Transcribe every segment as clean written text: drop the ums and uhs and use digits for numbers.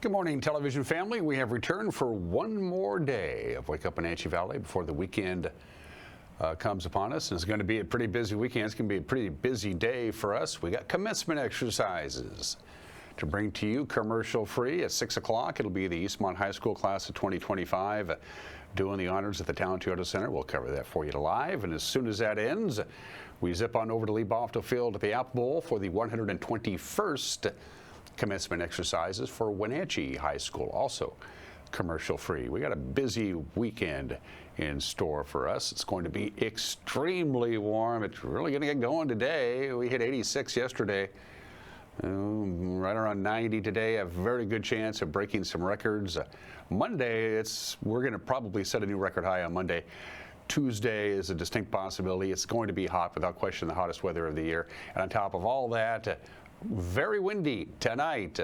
Good morning, television family. We have returned for one more day of Wake Up Wenatchee Valley before the weekend comes upon us. And it's going to be a pretty busy weekend. It's going to be a pretty busy day for us. We got commencement exercises to bring to you commercial free at 6 o'clock. It'll be the Eastmont High School class of 2025 doing the honors at the Town Toyota Center. We'll cover that for you live. And as soon as that ends, we zip on over to Lee Bofto Field at the Apple Bowl for the 121st commencement exercises for Wenatchee High School, also commercial free. We got a busy weekend in store for us. It's going to be extremely warm. It's really going to get going today. We hit 86 yesterday. Right around 90 today. A very good chance of breaking some records. Monday, we're going to probably set a new record high on Monday. Tuesday is a distinct possibility. It's going to be hot, without question, the hottest weather of the year. And on top of all that, very windy tonight.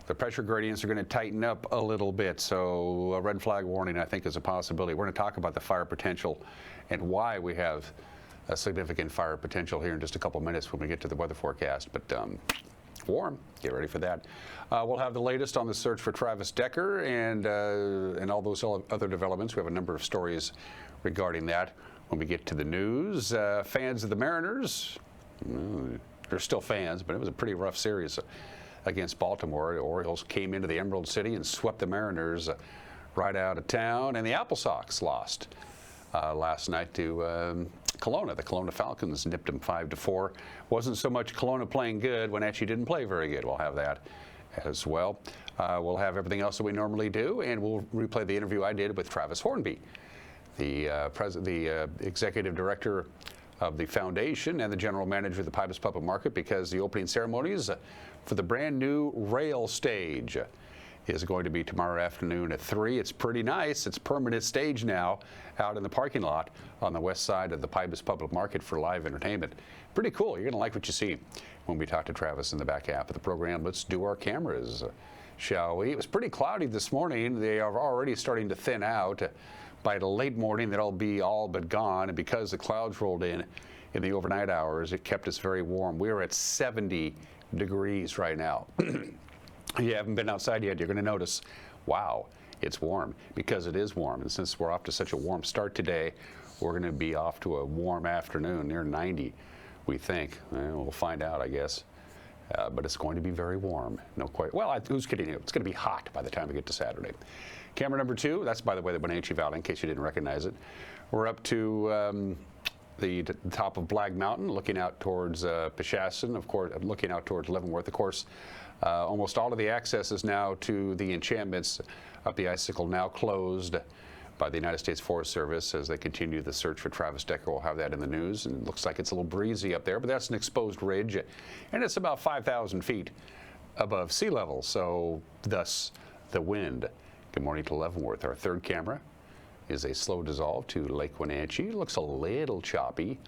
The pressure gradients are going to tighten up a little bit, so a red flag warning, I think, is a possibility. We're going to talk about the fire potential and why we have a significant fire potential here in just a couple minutes when we get to the weather forecast. But warm, get ready for that. We'll have the latest on the search for Travis Decker and all those other developments. We have a number of stories regarding that when we get to the news. Fans of the Mariners, they're still fans, but it was a pretty rough series against Baltimore. The Orioles came into the Emerald City and swept the Mariners right out of town, and the Apple Sox lost last night to Kelowna. The Kelowna Falcons nipped them 5-4. Wasn't so much Kelowna playing good. Wenatchee didn't play very good. We'll have that as well. We'll have everything else that we normally do, and we'll replay the interview I did with Travis Hornby, the executive director of the foundation and the general manager of the Pybus Public Market, because the opening ceremonies for the brand new rail stage is going to be tomorrow afternoon at 3. It's pretty nice. It's permanent stage now out in the parking lot on the west side of the Pybus Public Market for live entertainment. Pretty cool. You're going to like what you see when we talk to Travis in the back half of the program. Let's do our cameras, shall we? It was pretty cloudy this morning. They are already starting to thin out. By the late morning, they'll be all but gone, and because the clouds rolled in the overnight hours, it kept us very warm. We're at 70 degrees right now. You haven't been outside yet, you're going to notice, wow, it's warm, because it is warm. And since we're off to such a warm start today, we're going to be off to a warm afternoon, near 90, we think. We'll find out, I guess. But it's going to be very warm. No, quite. Well, who's kidding you? It's going to be hot by the time we get to Saturday. Camera number 2, that's, by the way, the Wenatchee Valley, in case you didn't recognize it. We're up to the top of Black Mountain, looking out towards Peshastin, of course, looking out towards Leavenworth. Of course, almost all of the accesses now to the enchantments up the icicle now closed by the United States Forest Service as they continue the search for Travis Decker. We'll have that in the news, and it looks like it's a little breezy up there, but that's an exposed ridge, and it's about 5,000 feet above sea level, so thus the wind. Good morning to Leavenworth. Our third camera is a slow dissolve to Lake Wenatchee. It looks a little choppy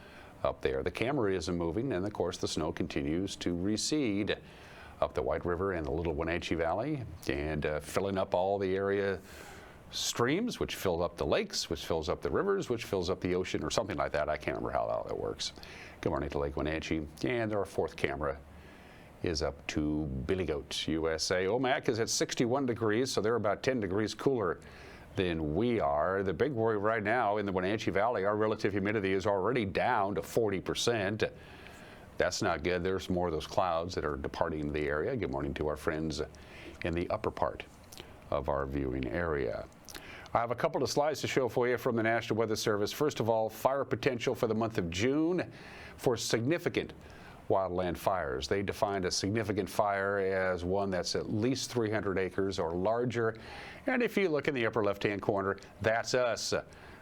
up there. The camera isn't moving, and of course the snow continues to recede up the White River and the Little Wenatchee Valley, and filling up all the area streams, which fill up the lakes, which fills up the rivers, which fills up the ocean, or something like that. I can't remember how that works. Good morning to Lake Wenatchee. And our fourth camera is up to Billy Goat, USA. Omak is at 61 degrees, so they're about 10 degrees cooler than we are. The big worry right now in the Wenatchee Valley, our relative humidity is already down to 40%. That's not good. There's more of those clouds that are departing the area. Good morning to our friends in the upper part of our viewing area. I have a couple of slides to show for you from the National Weather Service. First of all, fire potential for the month of June for significant wildland fires. They defined a significant fire as one that's at least 300 acres or larger. And if you look in the upper left-hand corner, that's us.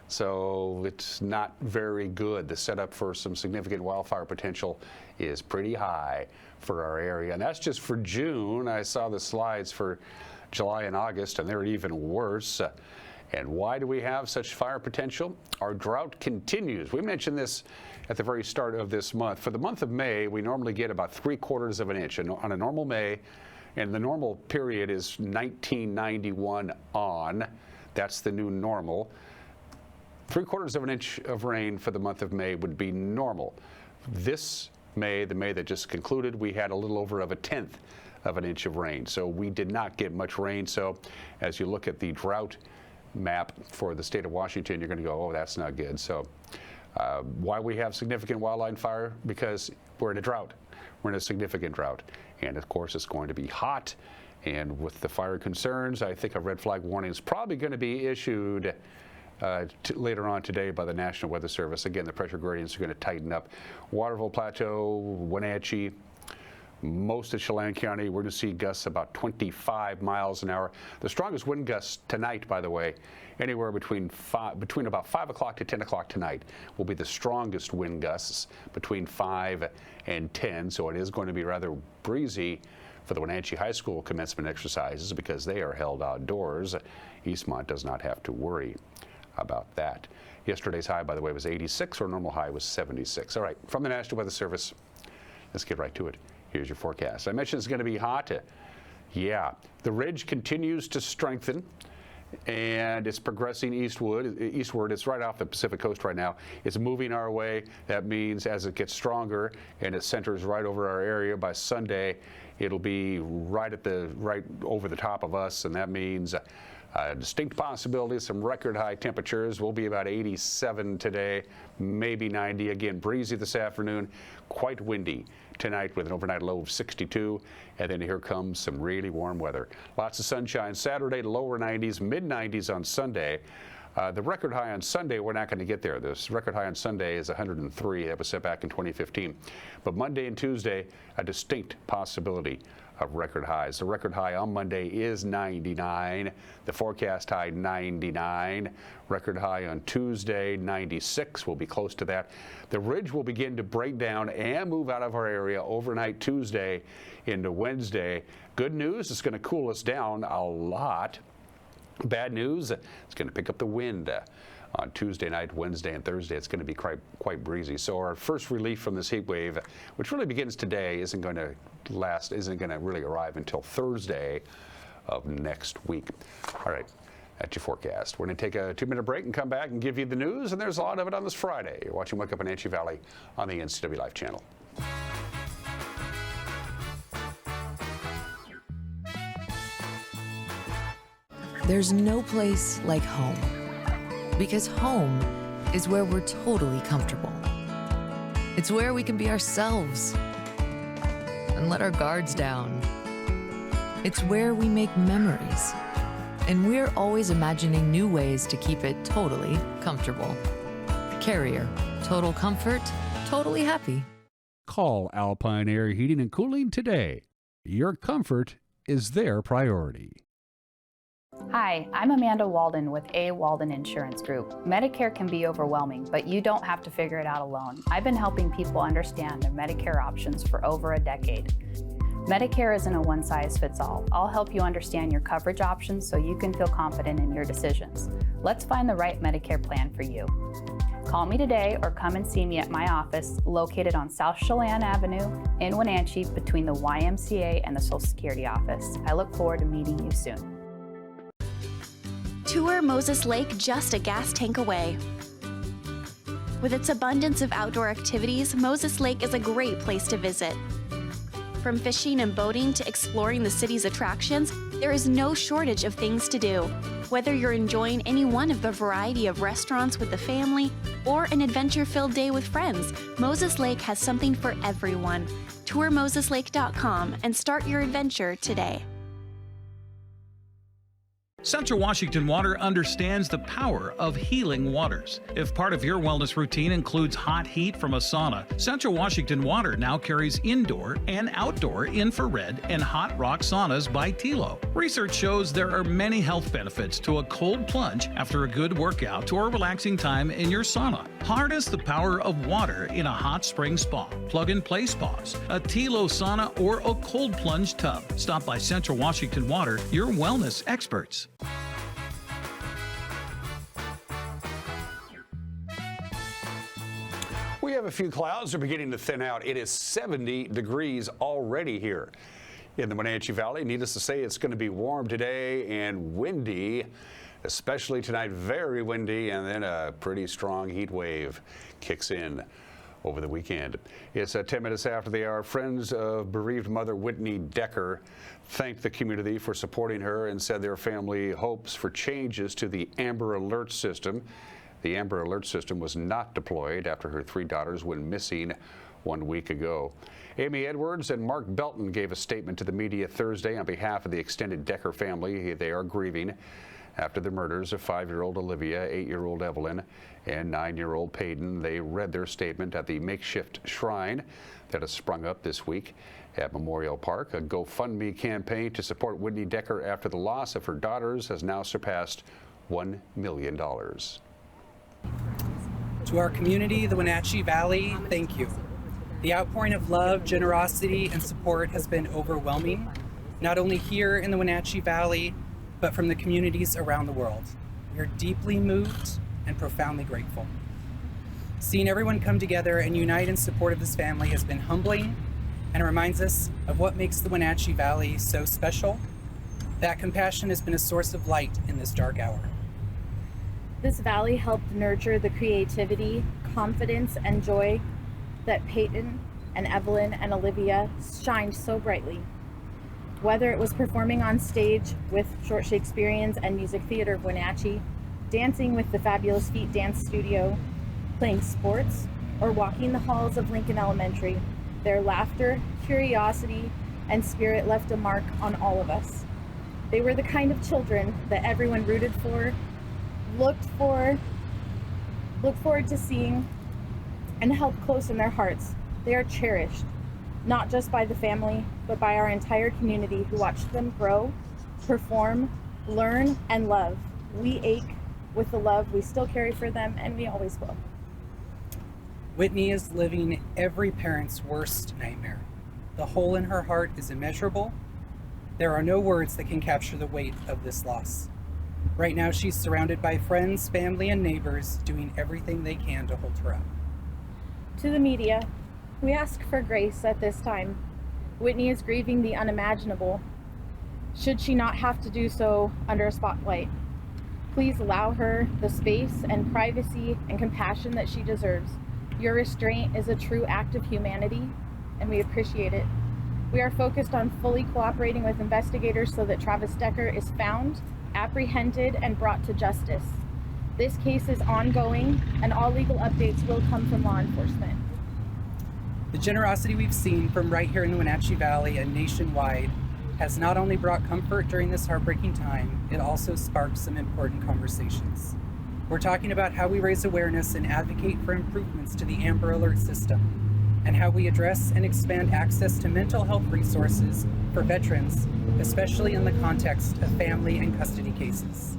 So it's not very good. The setup for some significant wildfire potential is pretty high for our area. And that's just for June. I saw the slides for July and August, and they're even worse. And why do we have such fire potential? Our drought continues. We mentioned this at the very start of this month. For the month of May, we normally get about 3/4 of an inch on a normal May, and the normal period is 1991 on. That's the new normal. 3/4 of an inch of rain for the month of May would be normal. This May, the May that just concluded, we had a little over of a tenth of an inch of rain. So we did not get much rain. So as you look at the drought map for the state of Washington, you're going to go, oh, that's not good. So why we have significant wildland fire? Because we're in a drought. We're in a significant drought. And of course, it's going to be hot. And with the fire concerns, I think a red flag warning is probably going to be issued later on today by the National Weather Service. Again, the pressure gradients are going to tighten up. Waterville Plateau, Wenatchee, most of Chelan County, we're going to see gusts about 25 miles an hour. The strongest wind gusts tonight, by the way, anywhere between about 5 o'clock to 10 o'clock tonight will be the strongest wind gusts, between 5 and 10. So it is going to be rather breezy for the Wenatchee High School commencement exercises because they are held outdoors. Eastmont does not have to worry about that. Yesterday's high, by the way, was 86. Our normal high was 76. All right, from the National Weather Service, let's get right to it. Here's your forecast. I mentioned it's going to be hot. Yeah, the ridge continues to strengthen, and it's progressing eastward. It's right off the Pacific coast right now. It's moving our way. That means as it gets stronger and it centers right over our area, by Sunday, it'll be right over the top of us, and that means a distinct possibility of some record high temperatures. Will be about 87 today, maybe 90. Again, breezy this afternoon, quite windy tonight with an overnight low of 62. And then here comes some really warm weather. Lots of sunshine Saturday, lower 90s, mid 90s on Sunday. The record high on Sunday, we're not going to get there. This record high on Sunday is 103. That was set back in 2015. But Monday and Tuesday, a distinct possibility of record highs. The record high on Monday is 99. The forecast high 99. Record high on Tuesday 96. We'll be close to that. The ridge will begin to break down and move out of our area overnight Tuesday into Wednesday. Good news, it's going to cool us down a lot. Bad news, it's going to pick up the wind. On Tuesday night, Wednesday, and Thursday, it's going to be quite breezy. So our first relief from this heat wave, which really begins today, isn't going to really arrive until Thursday of next week. All right, that's your forecast. We're going to take a 2-minute break and come back and give you the news, and there's a lot of it on this Friday. You're watching Wake Up Wenatchee Valley on the NCWLIFE channel. There's no place like home. Because home is where we're totally comfortable. It's where we can be ourselves and let our guards down. It's where we make memories. And we're always imagining new ways to keep it totally comfortable. Carrier, total comfort, totally happy. Call Alpine Air Heating and Cooling today. Your comfort is their priority. Hi, I'm Amanda Walden with A. Walden Insurance Group. Medicare can be overwhelming, but you don't have to figure it out alone. I've been helping people understand their Medicare options for over a decade. Medicare isn't a one-size-fits-all. I'll help you understand your coverage options so you can feel confident in your decisions. Let's find the right Medicare plan for you. Call me today or come and see me at my office located on South Chelan Avenue in Wenatchee between the YMCA and the Social Security office. I look forward to meeting you soon. Tour Moses Lake just a gas tank away. With its abundance of outdoor activities, Moses Lake is a great place to visit. From fishing and boating to exploring the city's attractions, there is no shortage of things to do. Whether you're enjoying any one of the variety of restaurants with the family or an adventure-filled day with friends, Moses Lake has something for everyone. TourMosesLake.com and start your adventure today. Central Washington Water understands the power of healing waters. If part of your wellness routine includes hot heat from a sauna, Central Washington Water now carries indoor and outdoor infrared and hot rock saunas by Tilo. Research shows there are many health benefits to a cold plunge after a good workout or relaxing time in your sauna. Harness the power of water in a hot spring spa, plug-and-play spas, a Tilo sauna, or a cold plunge tub. Stop by Central Washington Water, your wellness experts. We have a few clouds that are beginning to thin out. It is 70 degrees already here in the Wenatchee Valley. Needless to say, it's going to be warm today and windy, especially tonight. Very windy, and then a pretty strong heat wave kicks in over the weekend. It's 10 minutes after the hour. Friends of bereaved mother Whitney Decker thanked the community for supporting her and said their family hopes for changes to the Amber Alert system. The Amber Alert system was not deployed after her 3 daughters went missing 1 week ago. Amy Edwards and Mark Belton gave a statement to the media Thursday on behalf of the extended Decker family. They are grieving after the murders of 5-year-old Olivia, 8-year-old Evelyn, and 9-year-old Peyton. They read their statement at the makeshift shrine that has sprung up this week at Memorial Park. A GoFundMe campaign to support Whitney Decker after the loss of her daughters has now surpassed $1 million. To our community, the Wenatchee Valley, thank you. The outpouring of love, generosity, and support has been overwhelming, not only here in the Wenatchee Valley, but from the communities around the world. We are deeply moved and profoundly grateful. Seeing everyone come together and unite in support of this family has been humbling and reminds us of what makes the Wenatchee Valley so special. That compassion has been a source of light in this dark hour. This valley helped nurture the creativity, confidence, and joy that Peyton and Evelyn and Olivia shined so brightly. Whether it was performing on stage with Short Shakespeareans and Music Theater of Wenatchee, dancing with the Fabulous Feet Dance Studio, playing sports, or walking the halls of Lincoln Elementary, their laughter, curiosity, and spirit left a mark on all of us. They were the kind of children that everyone rooted for, looked forward to seeing, and held close in their hearts. They are cherished, not just by the family, but by our entire community who watched them grow, perform, learn, and love. We ache with the love we still carry for them, and we always will. Whitney is living every parent's worst nightmare. The hole in her heart is immeasurable. There are no words that can capture the weight of this loss. Right now, she's surrounded by friends, family, and neighbors doing everything they can to hold her up. To the media, we ask for grace at this time. Whitney is grieving the unimaginable. Should she not have to do so under a spotlight? Please allow her the space and privacy and compassion that she deserves. Your restraint is a true act of humanity, and we appreciate it. We are focused on fully cooperating with investigators so that Travis Decker is found, apprehended, and brought to justice. This case is ongoing, and all legal updates will come from law enforcement. The generosity we've seen from right here in the Wenatchee Valley and nationwide has not only brought comfort during this heartbreaking time, it also sparked some important conversations. We're talking about how we raise awareness and advocate for improvements to the Amber Alert system, and how we address and expand access to mental health resources for veterans, especially in the context of family and custody cases.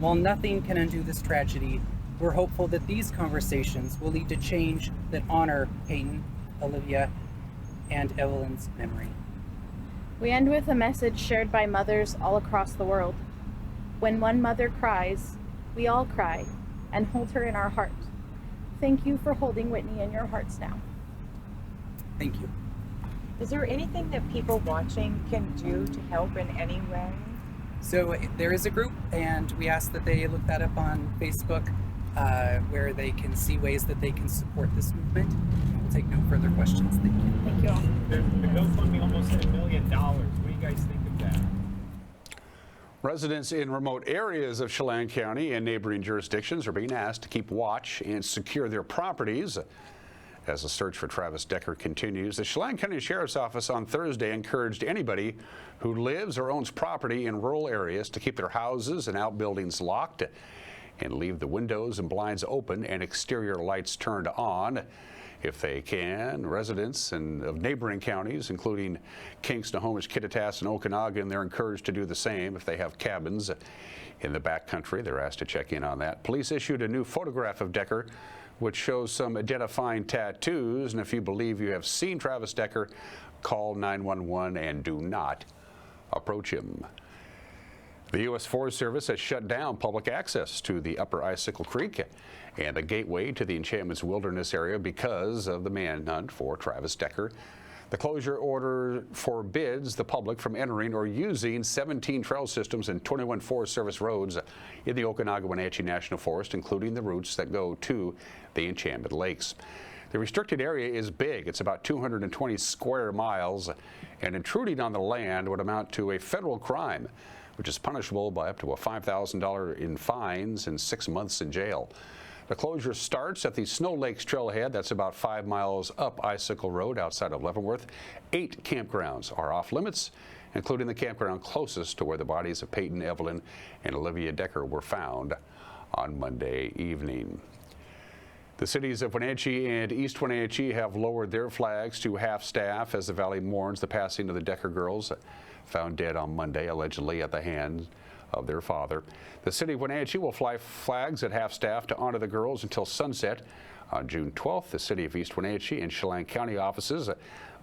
While nothing can undo this tragedy, we're hopeful that these conversations will lead to change that honor Peyton, Olivia, and Evelyn's memory. We end with a message shared by mothers all across the world. When one mother cries, we all cry and hold her in our heart. Thank you for holding Whitney in your hearts now. Thank you. Is there anything that people watching can do to help in any way? So there is a group, and we ask that they look that up on Facebook, where they can see ways that they can support this movement. We'll take no further questions. Thank you. Thank you all. The GoFundMe almost hit $1 million. What do you guys think of that? Residents in remote areas of Chelan County and neighboring jurisdictions are being asked to keep watch and secure their properties as the search for Travis Decker continues. The Chelan County Sheriff's Office on Thursday encouraged anybody who lives or owns property in rural areas to keep their houses and outbuildings locked and leave the windows and blinds open and exterior lights turned on if they can. Residents of neighboring counties, including King, Snohomish, Kittitas, and Okanagan, they're encouraged to do the same if they have cabins in the backcountry. They're asked to check in on that. Police issued a new photograph of Decker, which shows some identifying tattoos, and if you believe you have seen Travis Decker, call 911 and do not approach him. The U.S. Forest Service has shut down public access to the Upper Icicle Creek and the gateway to the Enchantments Wilderness area because of the manhunt for Travis Decker. The closure order forbids the public from entering or using 17 trail systems and 21 Forest Service roads in the Okanagan-Wenatchee National Forest, including the routes that go to the Enchantment Lakes. The restricted area is big. It's about 220 square miles, and intruding on the land would amount to a federal crime, which is punishable by up to a $5,000 in fines and 6 months in jail. The closure starts at the Snow Lakes Trailhead. That's about 5 miles up Icicle Road outside of Leavenworth. 8 campgrounds are off limits, including the campground closest to where the bodies of Peyton, Evelyn, and Olivia Decker were found on Monday evening. The cities of Wenatchee and East Wenatchee have lowered their flags to half-staff as the valley mourns the passing of the Decker girls, found dead on Monday, allegedly at the hands of their father. The city of Wenatchee will fly flags at half-staff to honor the girls until sunset. On June 12th, the city of East Wenatchee and Chelan County offices,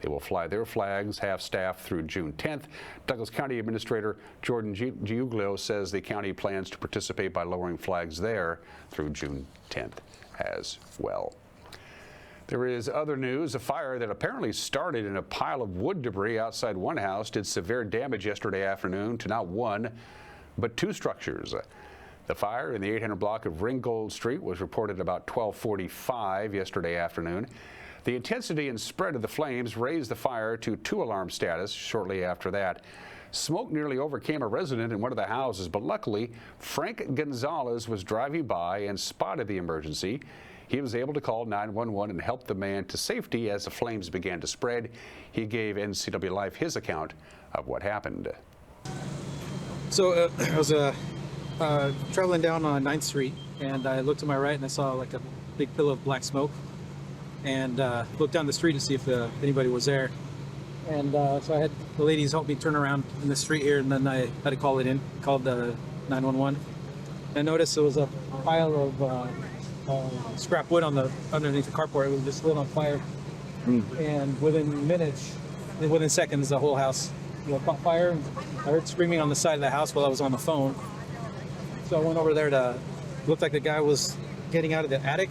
they will fly their flags half-staff through June 10th. Douglas County Administrator Jordan Giuglio says the county plans to participate by lowering flags there through June 10th as well. There is other news. A fire that apparently started in a pile of wood debris outside one house did severe damage yesterday afternoon to not one, but 2 structures. The fire in the 800 block of Ringgold Street was reported about 12:45 yesterday afternoon. The intensity and spread of the flames raised the fire to 2-alarm status shortly after that. Smoke nearly overcame a resident in one of the houses, but luckily Frank Gonzalez was driving by and spotted the emergency. He was able to call 911 and help the man to safety as the flames began to spread. He gave NCWLIFE his account of what happened. So I was traveling down on 9th Street, and I looked to my right and I saw like a big pillar of black smoke, and looked down the street to see if anybody was there. And so I had the ladies help me turn around in the street here, and then I had to call the 911. I noticed there was a pile of scrap wood underneath the carport. It was just lit on fire, and within seconds, the whole house caught fire. I heard screaming on the side of the house while I was on the phone. So I went over there looked like the guy was getting out of the attic,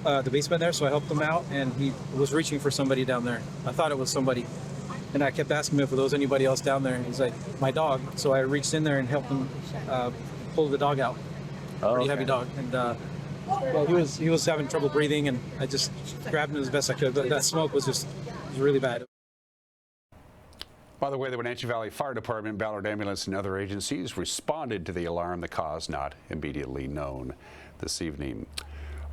the basement there, so I helped him out, and he was reaching for somebody down there. I thought it was somebody, and I kept asking him if there was anybody else down there, and he's like, my dog. So I reached in there and helped him pull the dog out. Pretty heavy dog, and well, he was having trouble breathing, and I just grabbed him as best I could, but that smoke was really bad. By the way, the Wenatchee Valley Fire Department, Ballard Ambulance, and other agencies responded to the alarm, the cause not immediately known this evening.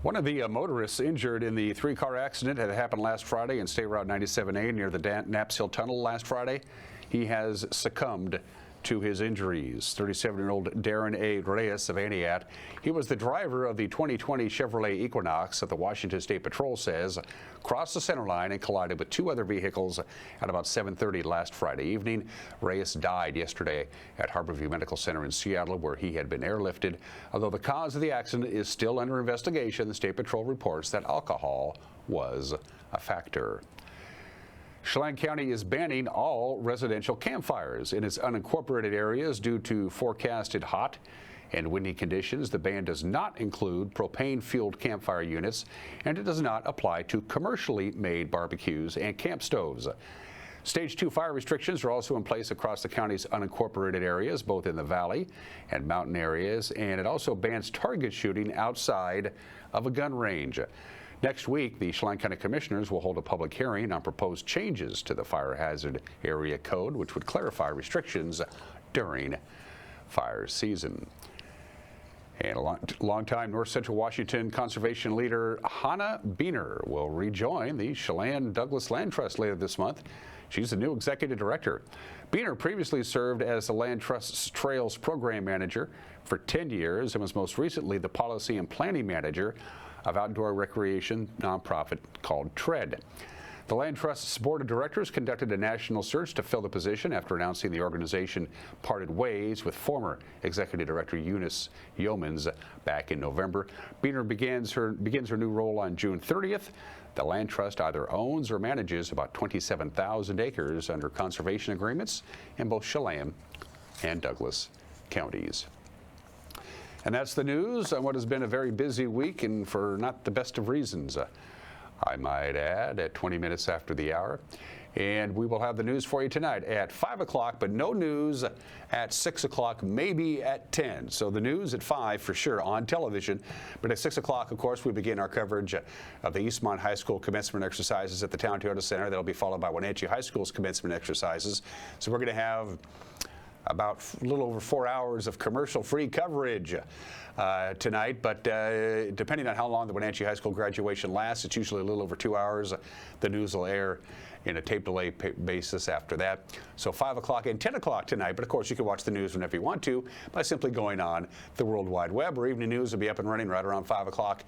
One of the motorists injured in the 3-car accident that happened last Friday in State Route 97A near the Knaps Hill Tunnel last Friday, he has succumbed to his injuries. 37-year-old Darren A. Reyes of Aniat. He was the driver of the 2020 Chevrolet Equinox that the Washington State Patrol says crossed the center line and collided with 2 other vehicles at about 7:30 last Friday evening. Reyes died yesterday at Harborview Medical Center in Seattle, where he had been airlifted. Although the cause of the accident is still under investigation, the State Patrol reports that alcohol was a factor. Chelan County is banning all residential campfires in its unincorporated areas due to forecasted hot and windy conditions. The ban does not include propane-fueled campfire units, and it does not apply to commercially made barbecues and camp stoves. Stage 2 fire restrictions are also in place across the county's unincorporated areas, both in the valley and mountain areas, and it also bans target shooting outside of a gun range. Next week, the Chelan County Commissioners will hold a public hearing on proposed changes to the Fire Hazard Area Code, which would clarify restrictions during fire season. And a longtime North Central Washington conservation leader Hannah Beener will rejoin the Chelan Douglas Land Trust later this month. She's the new executive director. Beener previously served as the Land Trust's Trails Program Manager for 10 years and was most recently the Policy and Planning Manager of outdoor recreation nonprofit called TREAD. The Land Trust's Board of Directors conducted a national search to fill the position after announcing the organization parted ways with former Executive Director Eunice Yeomans back in November. Beener begins her new role on June 30th. The Land Trust either owns or manages about 27,000 acres under conservation agreements in both Chelan and Douglas counties. And that's the news on what has been a very busy week, and for not the best of reasons, I might add, at 20 minutes after the hour. And we will have the news for you tonight at 5 o'clock, but no news at 6 o'clock, maybe at 10. So the news at 5 for sure on television. But at 6 o'clock, of course, we begin our coverage of the Eastmont High School commencement exercises at the Town Toyota Center. That'll be followed by Wenatchee High School's commencement exercises. So we're going to have about a little over 4 hours of commercial-free coverage tonight, but depending on how long the Wenatchee High School graduation lasts, it's usually a little over 2 hours. The news will air in a tape delay basis after that. So 5 o'clock and 10 o'clock tonight, but of course you can watch the news whenever you want to by simply going on the World Wide Web. Our evening news will be up and running right around 5 o'clock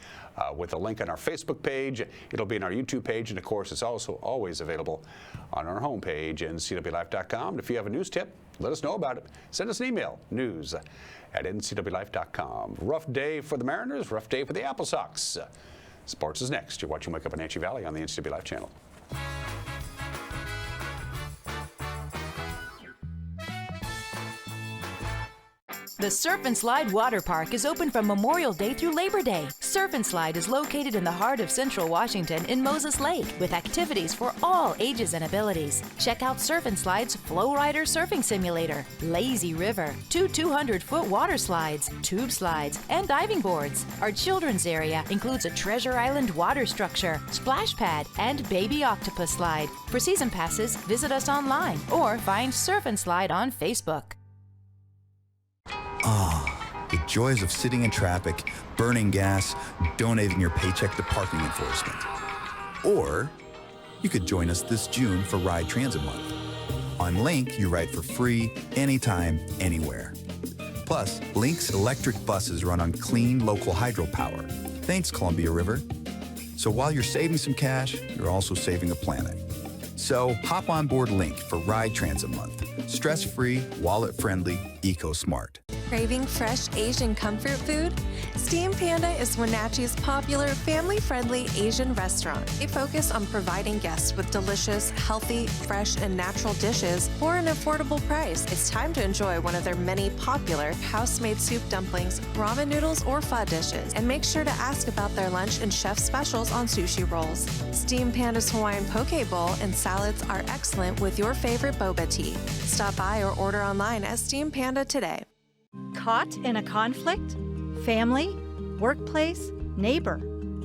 with a link on our Facebook page. It'll be on our YouTube page, and of course it's also always available on our homepage, NCWLIFE.com. And if you have a news tip, let us know about it. Send us an email, news@ncwlife.com. Rough day for the Mariners, rough day for the Apple Sox. Sports is next. You're watching Wake Up Wenatchee Valley on the NCW Life channel. The Surf and Slide Water Park is open from Memorial Day through Labor Day. Surf and Slide is located in the heart of Central Washington in Moses Lake with activities for all ages and abilities. Check out Surf and Slide's Flow Rider Surfing Simulator, Lazy River, 2 200-foot water slides, tube slides, and diving boards. Our children's area includes a Treasure Island water structure, splash pad, and baby octopus slide. For season passes, visit us online or find Surf and Slide on Facebook. Ah, the joys of sitting in traffic, burning gas, donating your paycheck to parking enforcement. Or you could join us this June for Ride Transit Month. On Link, you ride for free, anytime, anywhere. Plus, Link's electric buses run on clean local hydropower. Thanks, Columbia River. So while you're saving some cash, you're also saving the planet. So hop on board Link for Ride Transit Month. Stress-free, wallet-friendly, eco-smart. Craving fresh Asian comfort food? Steam Panda is Wenatchee's popular, family-friendly Asian restaurant. They focus on providing guests with delicious, healthy, fresh, and natural dishes for an affordable price. It's time to enjoy one of their many popular house-made soup dumplings, ramen noodles, or pho dishes. And make sure to ask about their lunch and chef specials on sushi rolls. Steam Panda's Hawaiian poke bowl and salads are excellent with your favorite boba tea. Stop by or order online at Steam Panda today. Caught in a conflict? Family, workplace, neighbor,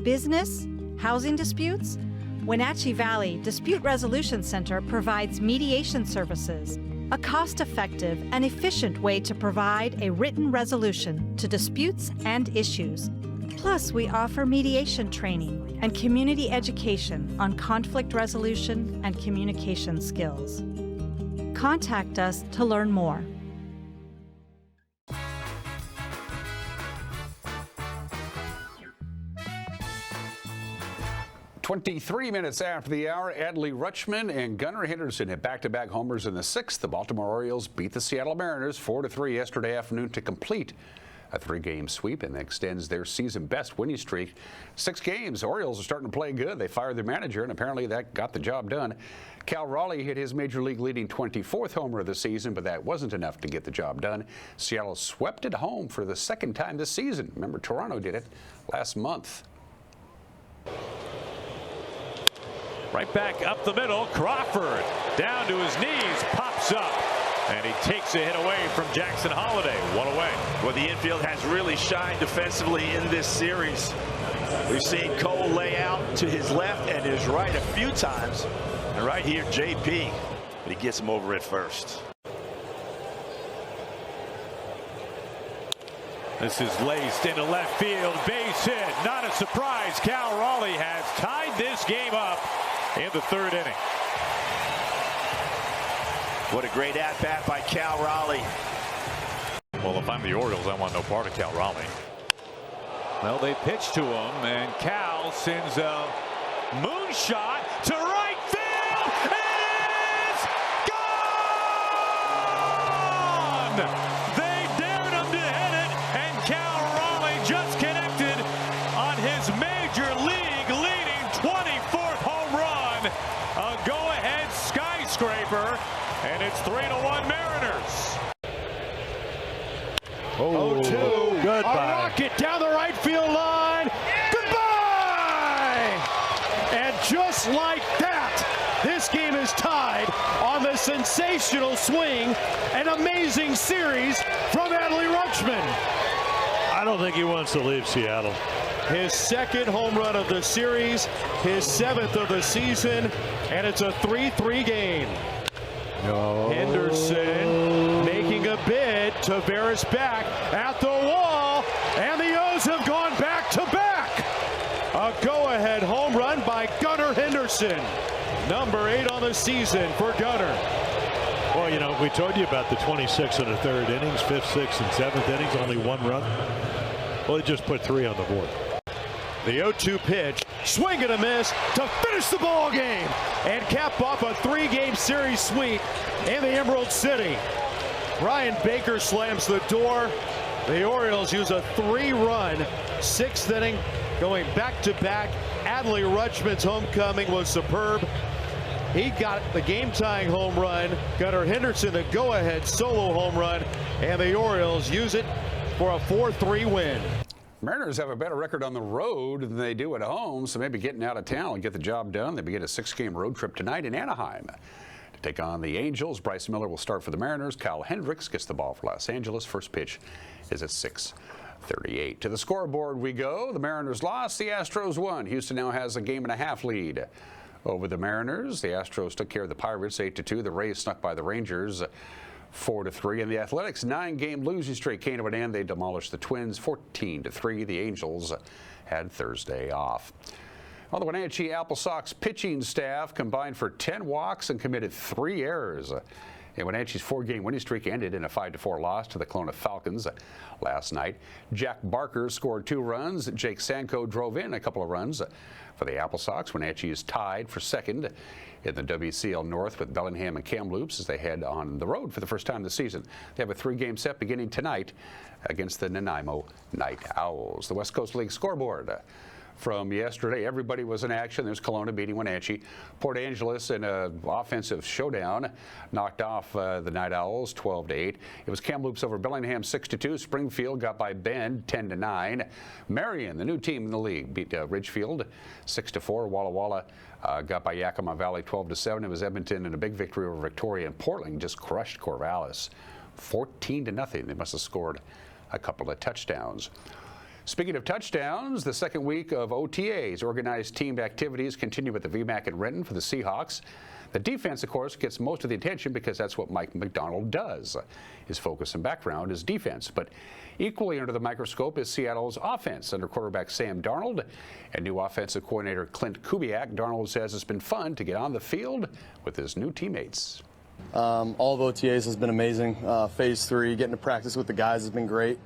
business, housing disputes? Wenatchee Valley Dispute Resolution Center provides mediation services, a cost-effective and efficient way to provide a written resolution to disputes and issues. Plus, we offer mediation training and community education on conflict resolution and communication skills. Contact us to learn more. 23 minutes after the hour, Adley Rutschman and Gunnar Henderson hit back-to-back homers in the sixth. The Baltimore Orioles beat the Seattle Mariners 4-3 yesterday afternoon to complete a 3-game sweep and extends their season-best winning streak. 6 games. Orioles are starting to play good. They fired their manager, and apparently that got the job done. Cal Raleigh hit his Major League leading 24th homer of the season, but that wasn't enough to get the job done. Seattle swept it home for the second time this season. Remember, Toronto did it last month. Right back up the middle, Crawford down to his knees, pops up, and he takes a hit away from Jackson Holliday. 1 away. Well, the infield has really shined defensively in this series. We've seen Cole lay out to his left and his right a few times. And right here, JP, but he gets him over at first. This is laced into left field, base hit. Not a surprise. Cal Raleigh has tied this game up in the 3rd inning. What a great at-bat by Cal Raleigh. Well, if I'm the Orioles, I want no part of Cal Raleigh. Well, they pitch to him, and Cal sends a moonshot to right field, and it's gone! They dared him to hit it, and Cal Raleigh just connected on his Major League leading 24th home run. A go-ahead skyscraper, and it's 3-1 Mariners. 0-2. Goodbye. A rocket down the right field line. Goodbye! And just like that, this game is tied on the sensational swing and amazing series from Adley Rutschman. I don't think he wants to leave Seattle. His second home run of the series, his 7th of the season, and it's a 3-3 game. Henderson making a bid. Tavares back at the wall, and the O's have gone back to back. A go-ahead home run by Gunnar Henderson. Number 8 on the season for Gunnar. Well, you know, we told you about the 26 and a third innings, 5th, 6th, and 7th innings, only 1 run. Well, he just put 3 on the board. The 0-2 pitch, swing and a miss to finish the ball game and cap off a 3-game series sweep in the Emerald City. Ryan Baker slams the door. The Orioles use a 3-run 6th inning, going back-to-back. Adley Rutschman's homecoming was superb. He got the game-tying home run. Gunnar Henderson the go-ahead solo home run, and the Orioles use it for a 4-3 win. Mariners have a better record on the road than they do at home, so maybe getting out of town will get the job done. They begin a 6-game road trip tonight in Anaheim to take on the Angels. Bryce Miller will start for the Mariners. Kyle Hendricks gets the ball for Los Angeles. First pitch is at 6:38. To the scoreboard we go. The Mariners lost, the Astros won. Houston now has a 1.5 game lead over the Mariners. The Astros took care of the Pirates 8-2. The Rays snuck by the Rangers 4-3, and the Athletics' 9-game losing streak came to an end. They demolished the Twins 14-3. The Angels had Thursday off. Well, the Wenatchee Apple Sox pitching staff combined for 10 walks and committed 3 errors. And Wenatchee's 4-game winning streak ended in a 5-4 loss to the Kelowna Falcons last night. Jack Barker scored 2 runs. Jake Sanko drove in a couple of runs for the Apple Sox. Wenatchee is tied for second in the WCL North with Bellingham and Kamloops as they head on the road for the first time this season. They have a 3-game set beginning tonight against the Nanaimo Night Owls. The West Coast League scoreboard from yesterday. Everybody was in action. There's Kelowna beating Wenatchee. Port Angeles in an offensive showdown knocked off the Night Owls 12-8. It was Kamloops over Bellingham 6-2. Springfield got by Bend 10-9. Marion, the new team in the league, beat Ridgefield 6-4. Walla Walla got by Yakima Valley 12-7. It was Edmonton in a big victory over Victoria, and Portland just crushed Corvallis 14-0. They must have scored a couple of touchdowns. Speaking of touchdowns, the second week of OTAs, organized team activities, continue at the VMAC in Renton for the Seahawks. The defense, of course, gets most of the attention because that's what Mike McDonald does. His focus and background is defense, but equally under the microscope is Seattle's offense under quarterback Sam Darnold and new offensive coordinator Clint Kubiak. Darnold says it's been fun to get on the field with his new teammates. All of OTAs has been amazing. Phase 3, getting to practice with the guys has been great.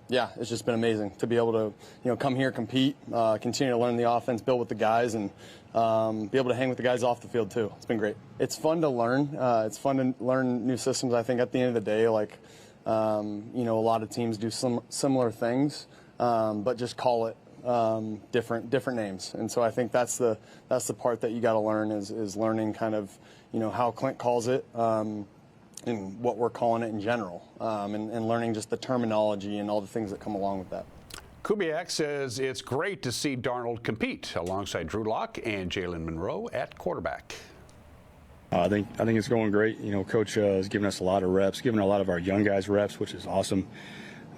Yeah, it's just been amazing to be able to, come here, compete, continue to learn the offense, build with the guys, and be able to hang with the guys off the field too. It's been great. It's fun to learn. It's fun to learn new systems. I think at the end of the day, a lot of teams do some similar things, but just call it different names. And so I think that's the part that you got to learn is learning kind of, how Clint calls it. And what we're calling it in general, and learning just the terminology and all the things that come along with that. Kubiak says it's great to see Darnold compete alongside Drew Lock and Jalen Monroe at quarterback. I think it's going great. Coach has given us a lot of reps, giving a lot of our young guys reps, which is awesome.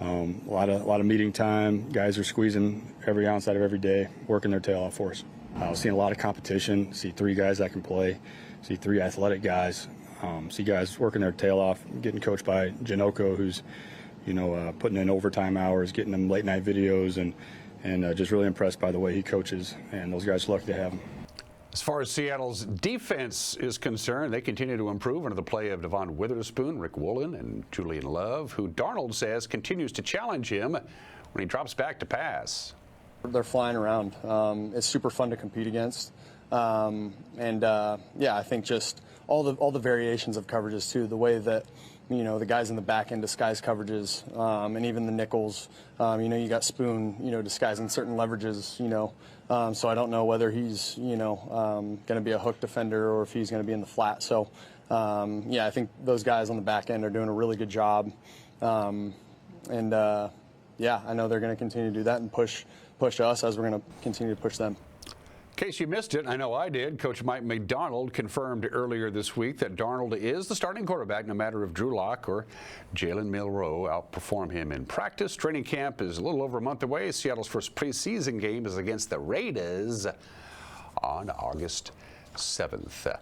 A lot of meeting time. Guys are squeezing every ounce out of every day, working their tail off for us. Seeing a lot of competition. See 3 guys that can play. See 3 athletic guys. See guys working their tail off, getting coached by Janoko, who's, putting in overtime hours, getting them late night videos, and just really impressed by the way he coaches. And those guys are lucky to have him. As far as Seattle's defense is concerned, they continue to improve under the play of Devon Witherspoon, Rick Woolen, and Julian Love, who Darnold says continues to challenge him when he drops back to pass. They're flying around. It's super fun to compete against. I think just all the variations of coverages too, the way that the guys in the back end disguise coverages, and even the nickels. You got Spoon, disguising certain leverages. So I don't know whether he's going to be a hook defender or if he's going to be in the flat. So I think those guys on the back end are doing a really good job. I know they're going to continue to do that and push us as we're going to continue to push them. In case you missed it, I know I did, Coach Mike McDonald confirmed earlier this week that Darnold is the starting quarterback no matter if Drew Lock or Jalen Milroe outperform him in practice. Training camp is a little over a month away. Seattle's first preseason game is against the Raiders on August 7th.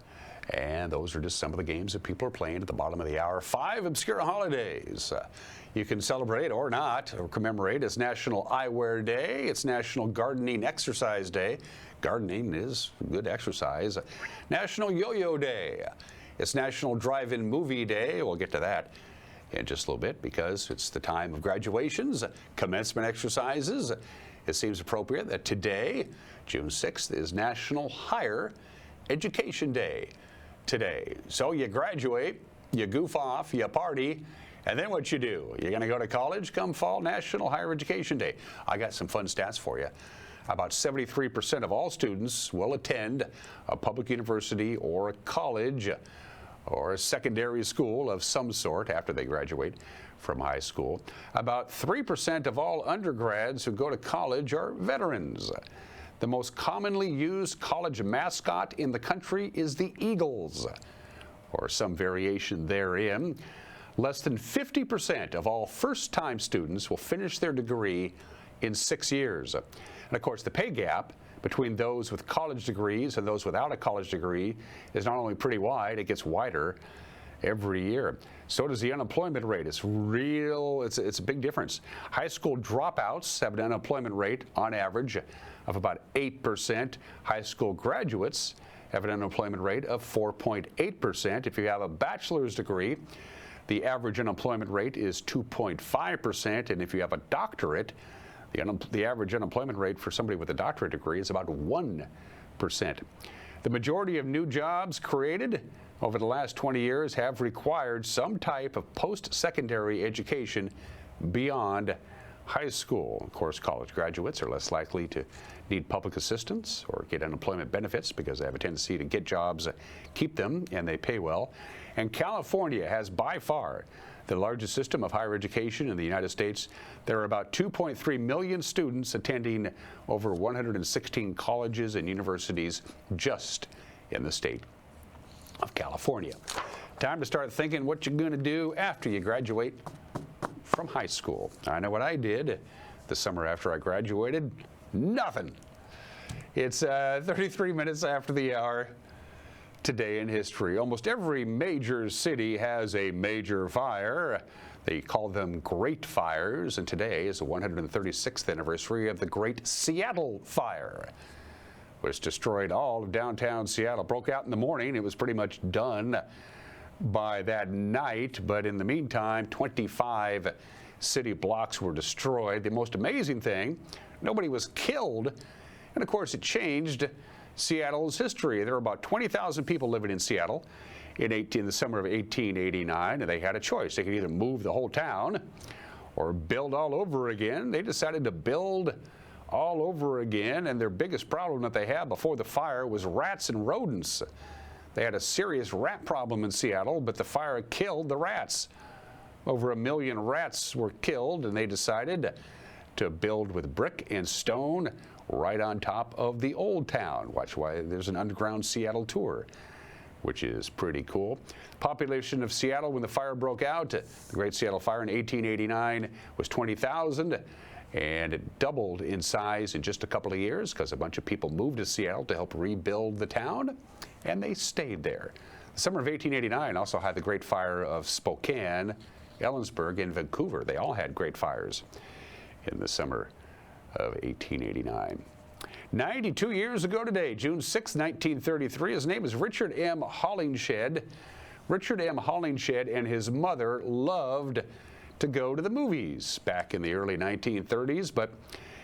And those are just some of the games that people are playing at the bottom of the hour. 5 obscure holidays you can celebrate or not or commemorate. It's National Eyewear Day. It's National Gardening Exercise Day. Gardening is good exercise. National Yo-Yo Day. It's National Drive-In Movie Day. We'll get to that in just a little bit because it's the time of graduations, commencement exercises. It seems appropriate that today, June 6th, is National Higher Education Day today. So you graduate, you goof off, you party, and then what you do? You're going to go to college come fall, National Higher Education Day. I got some fun stats for you. About 73% of all students will attend a public university or a college or a secondary school of some sort after they graduate from high school. About 3% of all undergrads who go to college are veterans. The most commonly used college mascot in the country is the Eagles, or some variation therein. Less than 50% of all first-time students will finish their degree in 6 years. And of course, the pay gap between those with college degrees and those without a college degree is not only pretty wide, it gets wider every year. So does the unemployment rate. It's a big difference. High school dropouts have an unemployment rate on average of about 8%. High school graduates have an unemployment rate of 4.8%. If you have a bachelor's degree, the average unemployment rate is 2.5%. And if you have a doctorate, the average unemployment rate for somebody with a doctorate degree is about 1%. The majority of new jobs created over the last 20 years have required some type of post-secondary education beyond high school. Of course, college graduates are less likely to need public assistance or get unemployment benefits because they have a tendency to get jobs, keep them, and they pay well. And California has by far the largest system of higher education in the United States. There are about 2.3 million students attending over 116 colleges and universities just in the state of California. Time to start thinking what you're going to do after you graduate from high school. I know what I did the summer after I graduated. Nothing. It's 33 minutes after the hour. Today in history, almost every major city has a major fire. They call them Great Fires, and today is the 136th anniversary of the Great Seattle Fire, which destroyed all of downtown Seattle. Broke out in the morning. It was pretty much done by that night, but in the meantime, 25 city blocks were destroyed. The most amazing thing, nobody was killed, and of course it changed Seattle's history. There were about 20,000 people living in Seattle in the summer of 1889, and they had a choice. They could either move the whole town or build all over again. They decided to build all over again, and their biggest problem that they had before the fire was rats and rodents. They had a serious rat problem in Seattle, but the fire killed the rats. Over 1 million rats were killed, and they decided to build with brick and stone right on top of the old town. Watch why there's an underground Seattle tour, which is pretty cool. Population of Seattle when the fire broke out, the Great Seattle Fire in 1889 was 20,000, and it doubled in size in just a couple of years because a bunch of people moved to Seattle to help rebuild the town, and they stayed there. The summer of 1889 also had the Great Fire of Spokane, Ellensburg, and Vancouver. They all had great fires in the summer of 1889. 92 years ago today, June 6, 1933, his name is Richard M. Hollingshed. Richard M. Hollingshed and his mother loved to go to the movies back in the early 1930s, but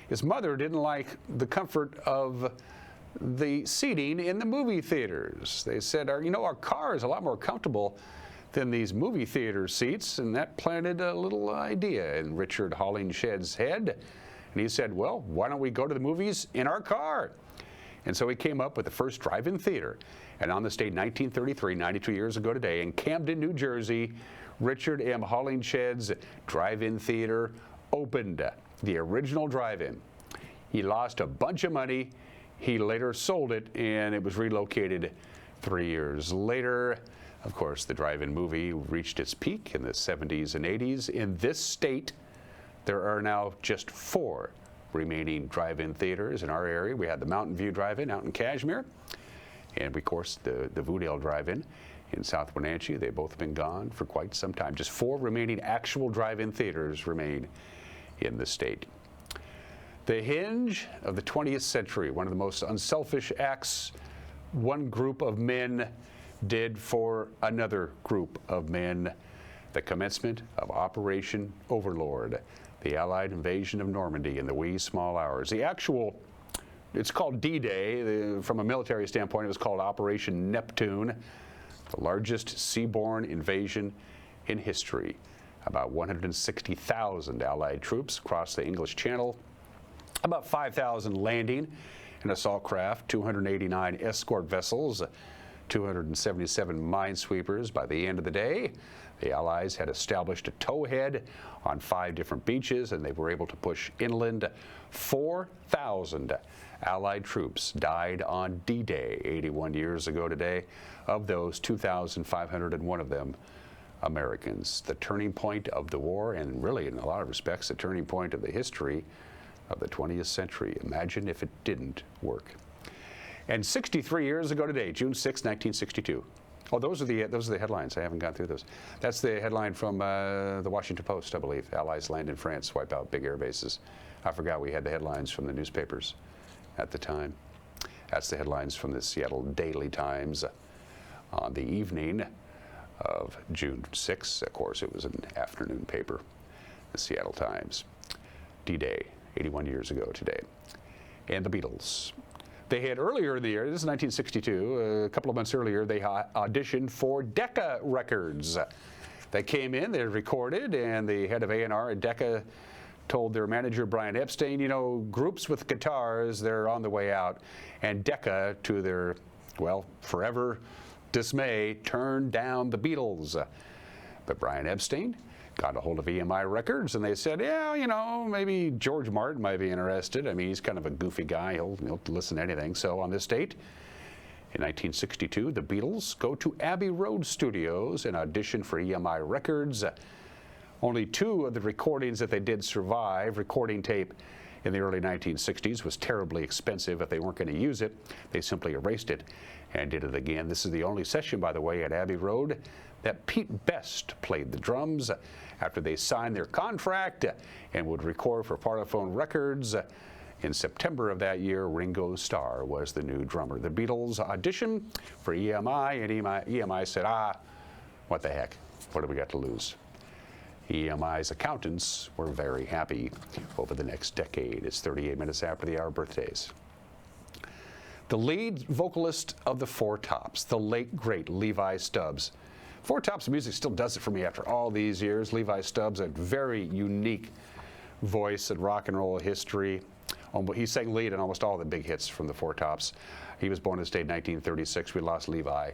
his mother didn't like the comfort of the seating in the movie theaters. They said, our car is a lot more comfortable than these movie theater seats, and that planted a little idea in Richard Hollingshed's head. And he said, well, why don't we go to the movies in our car? And so he came up with the first drive-in theater. And on this date, 1933, 92 years ago today, in Camden, New Jersey, Richard M. Hollingshed's drive-in theater opened, the original drive-in. He lost a bunch of money He later sold it, and it was relocated 3 years later. Of course, the drive-in movie reached its peak in the 70s and 80s. In this state, there are now just 4 remaining drive-in theaters in our area. We had the Mountain View Drive-In out in Cashmere, and of course the Voudale Drive-In in South Wenatchee. They've both been gone for quite some time. Just 4 remaining actual drive-in theaters remain in the state. The hinge of the 20th century, one of the most unselfish acts one group of men did for another group of men, the commencement of Operation Overlord, the Allied invasion of Normandy in the wee small hours. The actual, it's called D-Day. From a military standpoint, it was called Operation Neptune, the largest seaborne invasion in history. About 160,000 Allied troops crossed the English Channel, about 5,000 landing in assault craft, 289 escort vessels, 277 minesweepers. By the end of the day, the Allies had established a towhead on 5 different beaches, and they were able to push inland. 4,000 Allied troops died on D-Day 81 years ago today. Of those, 2,501 of them Americans. The turning point of the war, and really in a lot of respects, the turning point of the history of the 20th century. Imagine if it didn't work. And 63 years ago today, June 6, 1962. Oh, those are the headlines. I haven't gone through those. That's the headline from the Washington Post, I believe. Allies land in France, wipe out big air bases. I forgot we had the headlines from the newspapers at the time. That's the headlines from the Seattle Daily Times on the evening of June 6. Of course, it was an afternoon paper, the Seattle Times. D-Day, 81 years ago today. And the Beatles. They had earlier in the year, this is 1962, a couple of months earlier, they auditioned for Decca Records. They came in, they recorded, and the head of A&R at Decca told their manager, Brian Epstein, you know, groups with guitars, they're on the way out. And Decca, to their, well, forever dismay, turned down the Beatles. But Brian Epstein got a hold of EMI Records, and they said, yeah, you know, maybe George Martin might be interested. I mean, he's kind of a goofy guy. He'll listen to anything. So on this date, in 1962, the Beatles go to Abbey Road Studios and audition for EMI Records. Only 2 of the recordings that they did survive. Recording tape in the early 1960s was terribly expensive. If they weren't going to use it, they simply erased it and did it again. This is the only session, by the way, at Abbey Road that Pete Best played the drums after they signed their contract and would record for Parlophone Records. In September of that year, Ringo Starr was the new drummer. The Beatles auditioned for EMI, and EMI said, what the heck? What do we got to lose? EMI's accountants were very happy over the next decade. It's 38 minutes after the hour birthdays. The lead vocalist of the Four Tops, the late, great Levi Stubbs. Four Tops music still does it for me after all these years. Levi Stubbs, a very unique voice in rock and roll history. He sang lead in almost all the big hits from the Four Tops. He was born in this state in 1936. We lost Levi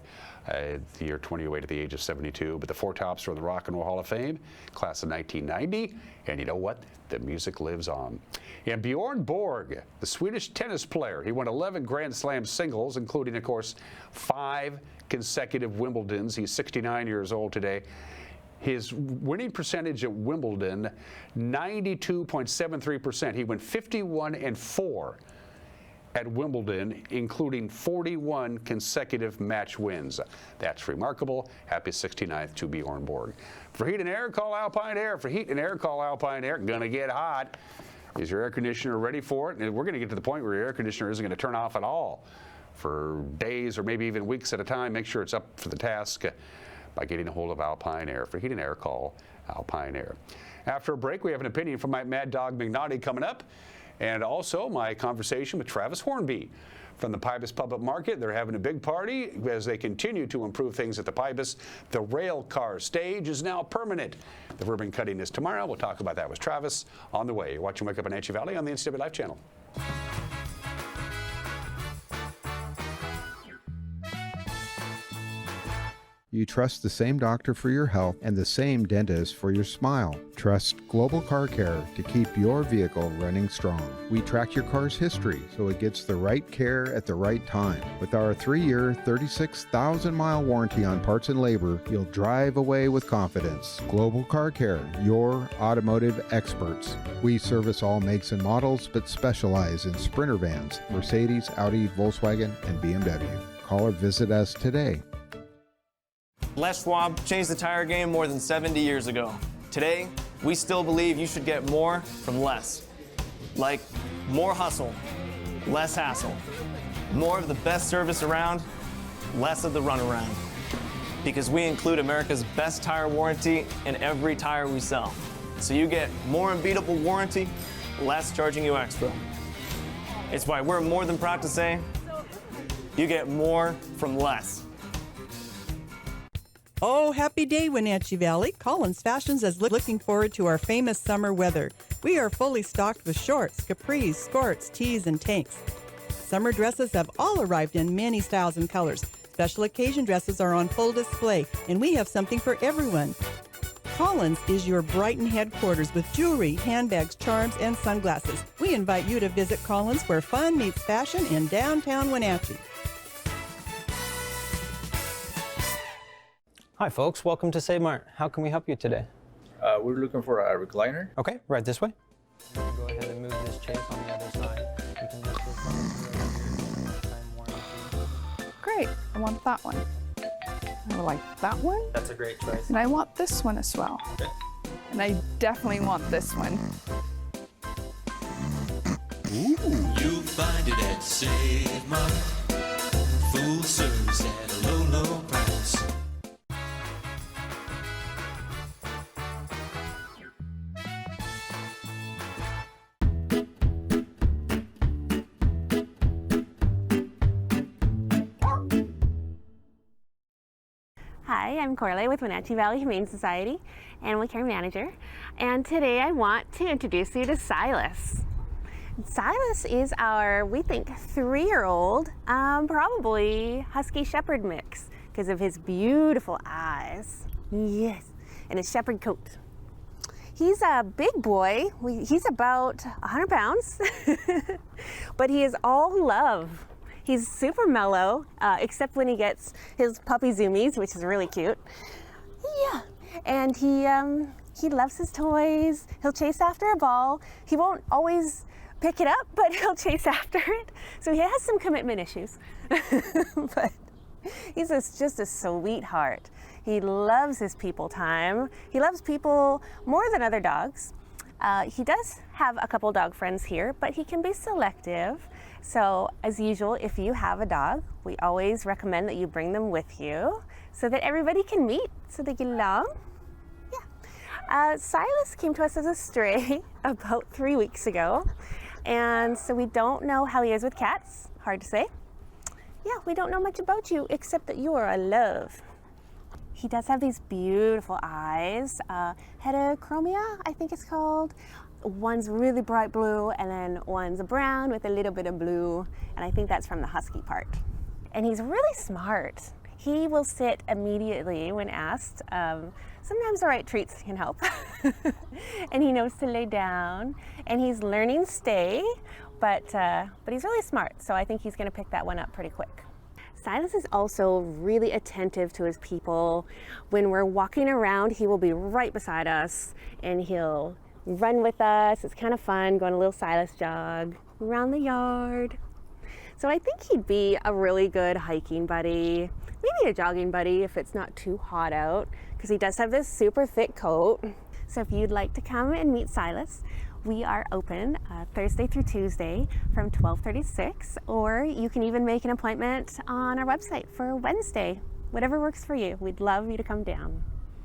the year 2008 at the age of 72. But the Four Tops are in the Rock and Roll Hall of Fame, class of 1990. And you know what? The music lives on. And Bjorn Borg, the Swedish tennis player, he won 11 Grand Slam singles, including, of course, 5 consecutive Wimbledons. He's 69 years old today. His winning percentage at Wimbledon, 92.73%. He went 51-4 at Wimbledon, including 41 consecutive match wins. That's remarkable. Happy 69th to Bjorn Borg. For heat and air, call Alpine Air. For heat and air, call Alpine Air. Gonna get hot. Is your air conditioner ready for it? And we're gonna get to the point where your air conditioner isn't gonna turn off at all for days or maybe even weeks at a time. Make sure it's up for the task by getting a hold of Alpine Air. For heat and air, call Alpine Air. After a break, we have an opinion from my Mad Dog Mignotti coming up, and also my conversation with Travis Hornby from the Pybus Public Market. They're having a big party as they continue to improve things at the Pybus. The rail car stage is now permanent. The ribbon cutting is tomorrow. We'll talk about that with Travis on the way. You're watching Wake Up Wenatchee Valley on the NCWLIFE channel. You trust the same doctor for your health and the same dentist for your smile. Trust Global Car Care to keep your vehicle running strong. We track your car's history so it gets the right care at the right time. With our 3-year, 36,000-mile warranty on parts and labor, you'll drive away with confidence. Global Car Care, your automotive experts. We service all makes and models, but specialize in Sprinter vans, Mercedes, Audi, Volkswagen, and BMW. Call or visit us today. Les Schwab changed the tire game more than 70 years ago. Today, we still believe you should get more from less. Like more hustle, less hassle. More of the best service around, less of the runaround. Because we include America's best tire warranty in every tire we sell. So you get more unbeatable warranty, less charging you extra. It's why we're more than proud to say, you get more from less. Oh, happy day, Wenatchee Valley. Collins Fashions is looking forward to our famous summer weather. We are fully stocked with shorts, capris, skirts, tees, and tanks. Summer dresses have all arrived in many styles and colors. Special occasion dresses are on full display, and we have something for everyone. Collins is your Brighton headquarters with jewelry, handbags, charms, and sunglasses. We invite you to visit Collins, where fun meets fashion in downtown Wenatchee. Hi folks, welcome to Save Mart. How can we help you today? We're looking for a recliner. Okay, right this way. Go ahead and move this chase on the other side. You can lift this up. Great, I want that one. I like that one. That's a great choice. And I want this one as well. Okay. And I definitely want this one. Ooh. You'll find it at Save Mart. Full service at a low, low price. Hi, I'm Corley with Wenatchee Valley Humane Society, Animal Care Manager, and today I want to introduce you to Silas. Silas is our, we think, 3-year-old, probably Husky Shepherd mix because of his beautiful eyes. Yes, and his shepherd coat. He's a big boy. He's about 100 pounds, but he is all love. He's super mellow, except when he gets his puppy zoomies, which is really cute. Yeah, and he loves his toys. He'll chase after a ball. He won't always pick it up, but he'll chase after it. So he has some commitment issues, but he's just a sweetheart. He loves his people time. He loves people more than other dogs. He does have a couple dog friends here, but he can be selective. So as usual, if you have a dog, we always recommend that you bring them with you so that everybody can meet, so they get along. Yeah. Silas came to us as a stray about 3 weeks ago. And so we don't know how he is with cats, hard to say. Yeah, we don't know much about you except that you are a love. He does have these beautiful eyes, heterochromia, I think it's called. One's really bright blue, and then one's brown with a little bit of blue, and I think that's from the husky part. And he's really smart. He will sit immediately when asked. Sometimes the right treats can help. And he knows to lay down, and he's learning stay, but he's really smart, so I think he's gonna pick that one up pretty quick. Silas is also really attentive to his people. When we're walking around, he will be right beside us, and he'll run with us. It's kind of fun going a little Silas jog around the yard. So I think he'd be a really good hiking buddy, maybe a jogging buddy if it's not too hot out, because he does have this super thick coat. So if you'd like to come and meet Silas, we are open Thursday through Tuesday from 12:30 to 6, or you can even make an appointment on our website for Wednesday. Whatever works for you. We'd love you to come down.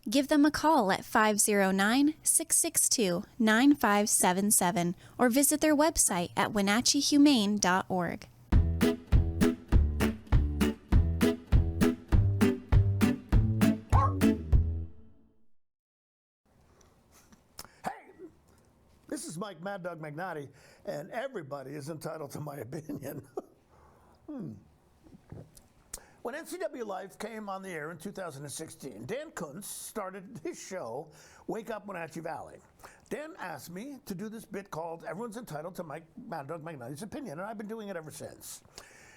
Give them a call at 509-662-9577 or visit their website at wenatcheehumane.org. This is Mike Mad Dog Magnotti, and everybody is entitled to my opinion. When NCWLIFE came on the air in 2016, Dan Kuntz started his show, Wake Up Wenatchee Valley. Dan asked me to do this bit called Everyone's Entitled to Mike Mad Dog McNally's Opinion, and I've been doing it ever since.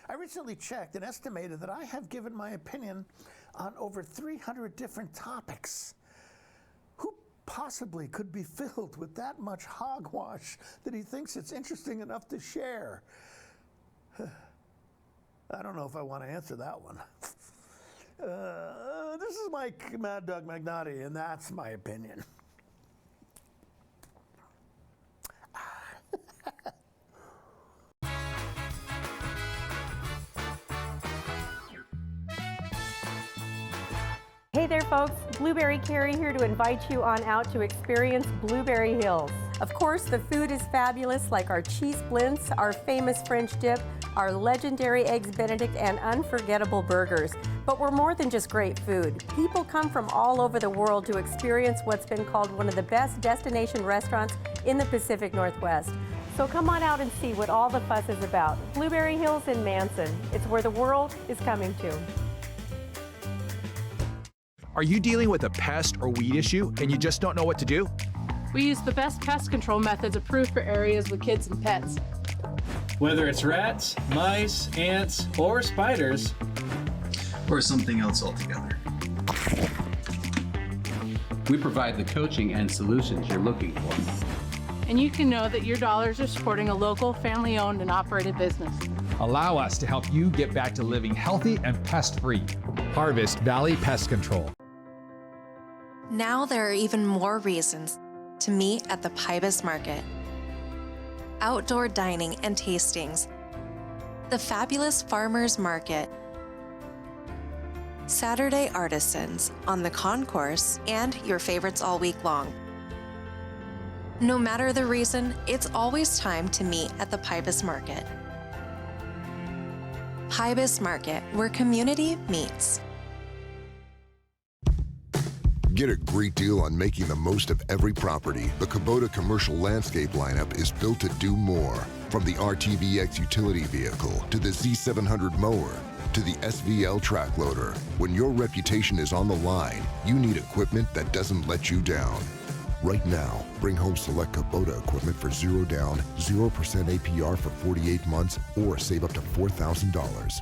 I recently checked and estimated that I have given my opinion on over 300 different topics. Who possibly could be filled with that much hogwash that he thinks it's interesting enough to share? I don't know if I want to answer that one. This is Mike Mad Dog McNally, and that's my opinion. Hey there folks, Blueberry Carrie here to invite you on out to experience Blueberry Hills. Of course, the food is fabulous, like our cheese splints, our famous French dip, our legendary Eggs Benedict, and unforgettable burgers. But we're more than just great food. People come from all over the world to experience what's been called one of the best destination restaurants in the Pacific Northwest. So come on out and see what all the fuss is about. Blueberry Hills in Manson. It's where the world is coming to. Are you dealing with a pest or weed issue and you just don't know what to do? We use the best pest control methods approved for areas with kids and pets. Whether it's rats, mice, ants, or spiders, or something else altogether, we provide the coaching and solutions you're looking for. And you can know that your dollars are supporting a local, family-owned and operated business. Allow us to help you get back to living healthy and pest-free. Harvest Valley Pest Control. Now there are even more reasons to meet at the Pybus Market. Outdoor dining and tastings, the fabulous farmers market, Saturday artisans on the concourse, and your favorites all week long. No matter the reason, it's always time to meet at the Pybus Market. Pybus Market, where community meets. Get a great deal on making the most of every property. The Kubota commercial landscape lineup is built to do more. From the RTVX utility vehicle to the Z700 mower to the SVL track loader. When your reputation is on the line, you need equipment that doesn't let you down. Right now, bring home select Kubota equipment for 0 down, 0% APR for 48 months, or save up to $4,000.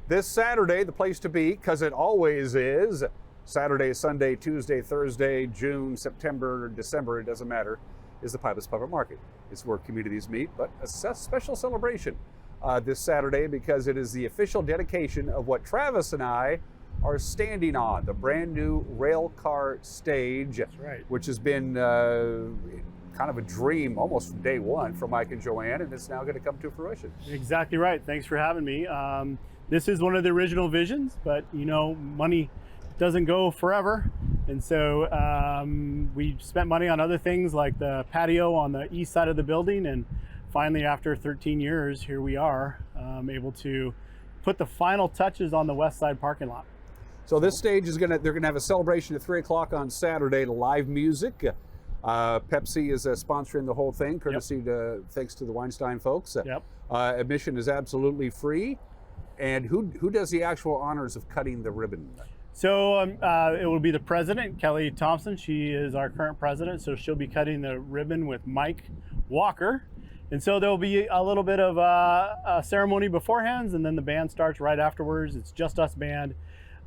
This Saturday, the place to be, because it always is, Saturday, Sunday, Tuesday, Thursday, June, September, December, it doesn't matter, is the Pybus Public Market. It's where communities meet, but a special celebration this Saturday because it is the official dedication of what Travis and I are standing on, the brand new rail car stage. That's right. Which has been kind of a dream almost from day one for Mike and Joanne, and it's now going to come to fruition. Exactly right. Thanks for having me. This is one of the original visions, but you know, money doesn't go forever. And so we spent money on other things like the patio on the east side of the building. And finally, after 13 years, here we are able to put the final touches on the west side parking lot. So this stage is they're gonna have a celebration at 3 o'clock on Saturday, live music. Pepsi is sponsoring the whole thing, courtesy thanks to the Weinstein folks. Admission is absolutely free. And who does the actual honors of cutting the ribbon? So it will be the president, Kelly Thompson. She is our current president, so she'll be cutting the ribbon with Mike Walker. And so there'll be a little bit of a ceremony beforehand, and then the band starts right afterwards. It's Just Us Band.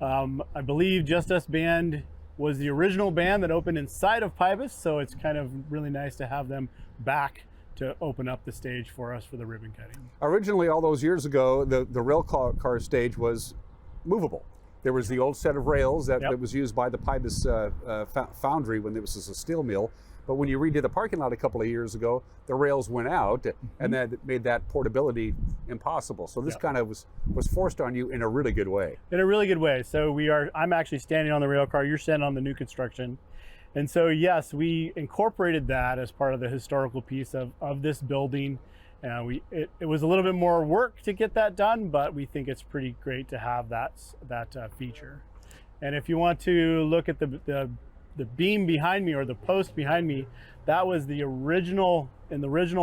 I believe Just Us Band was the original band that opened inside of Pybus, so it's kind of really nice to have them back to open up the stage for us for the ribbon cutting. Originally, all those years ago, the rail car stage was movable. There was the old set of rails that was used by the Pybus foundry when it was a steel mill. But when you redid the parking lot a couple of years ago, the rails went out, and that made that portability impossible. So this kind of was forced on you in a really good way. In a really good way. So I'm actually standing on the rail car, you're standing on the new construction. And so yes, we incorporated that as part of the historical piece of this building. It was a little bit more work to get that done, but we think it's pretty great to have that feature. And if you want to look at the beam behind me, or the post behind me, that was the original